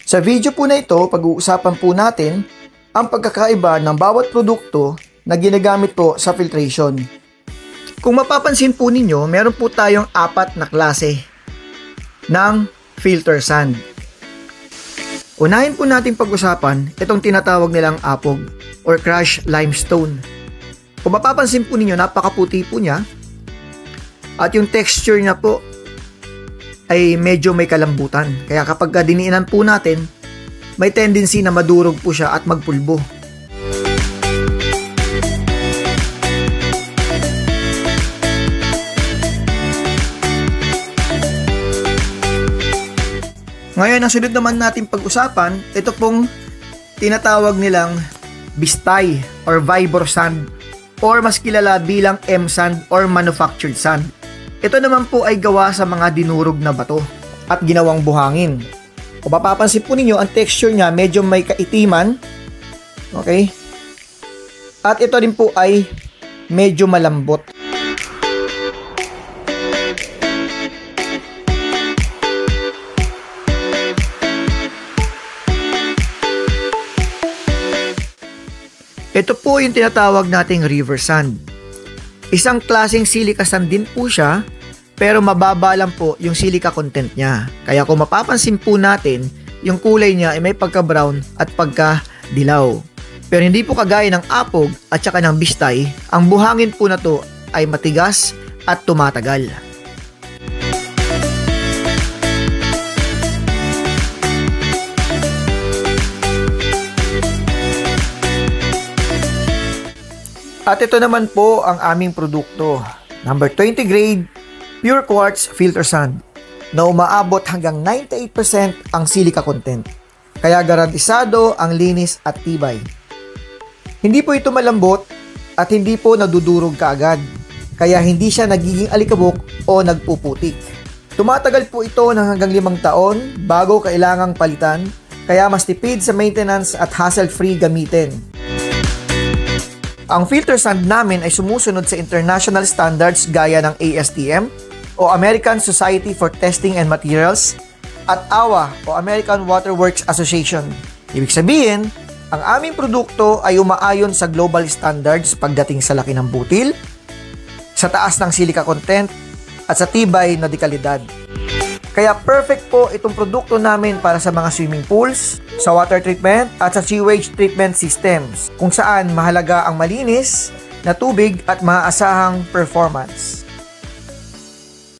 Sa video po na ito, pag-uusapan po natin ang pagkakaiba ng bawat produkto na ginagamit po sa filtration. Kung mapapansin po ninyo, meron po tayong 4 na klase ng filter sand. Unahin po natin pag-usapan itong tinatawag nilang apog or crushed limestone. Kung mapapansin po ninyo, napakaputi po niya at yung texture niya po ay medyo may kalambutan. Kaya kapag diniinan po natin, may tendency na madurog po siya at magpulbo. Ngayon, ang sunod naman natin pag-usapan, ito pong tinatawag nilang bistay or vibor sand or mas kilala bilang M-sand or manufactured sand. Ito naman po ay gawa sa mga dinurog na bato at ginawang buhangin. Kung mapapansin po ninyo, ang texture niya medyo may kaitiman. Okay? At ito rin po ay medyo malambot. Ito po yung tinatawag nating river sand. Isang klaseng silica sand din po siya, pero mababa lang po yung silica content niya. Kaya kung mapapansin po natin, yung kulay niya ay may pagka-brown at pagka-dilaw. Pero hindi po kagaya ng apog at saka ng bistay, ang buhangin po na to ay matigas at tumatagal. At ito naman po ang aming produkto, number 20 grade pure quartz filter sand na umaabot hanggang 98% ang silica content. Kaya garantisado ang linis at tibay. Hindi po ito malambot at hindi po nadudurog kaagad, kaya hindi siya nagiging alikabok o nagpuputik. Tumatagal po ito ng hanggang 5 taon bago kailangang palitan, kaya mas tipid sa maintenance at hassle-free gamitin. Ang filter sand namin ay sumusunod sa international standards gaya ng ASTM o American Society for Testing and Materials at AWA o American Water Works Association. Ibig sabihin, ang aming produkto ay umaayon sa global standards pagdating sa laki ng butil, sa taas ng silica content at sa tibay na dekalidad. Kaya perfect po itong produkto namin para sa mga swimming pools, sa water treatment at sa sewage treatment systems, kung saan mahalaga ang malinis na tubig at maaasahang performance.